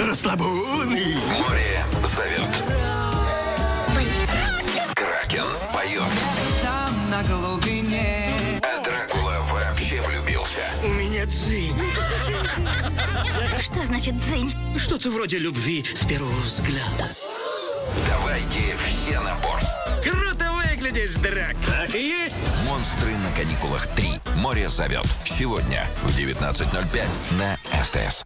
Расслабоны. Море зовет. Кракен поет. Там на глубине. А Дракула вообще влюбился. У меня дзынь. Что значит дзынь? Что-то вроде любви с первого взгляда. Давайте все на борт. Круто выглядишь, Драк. Так и есть. «Монстры на каникулах 3. Море зовет». Сегодня в 19:05 на СТС.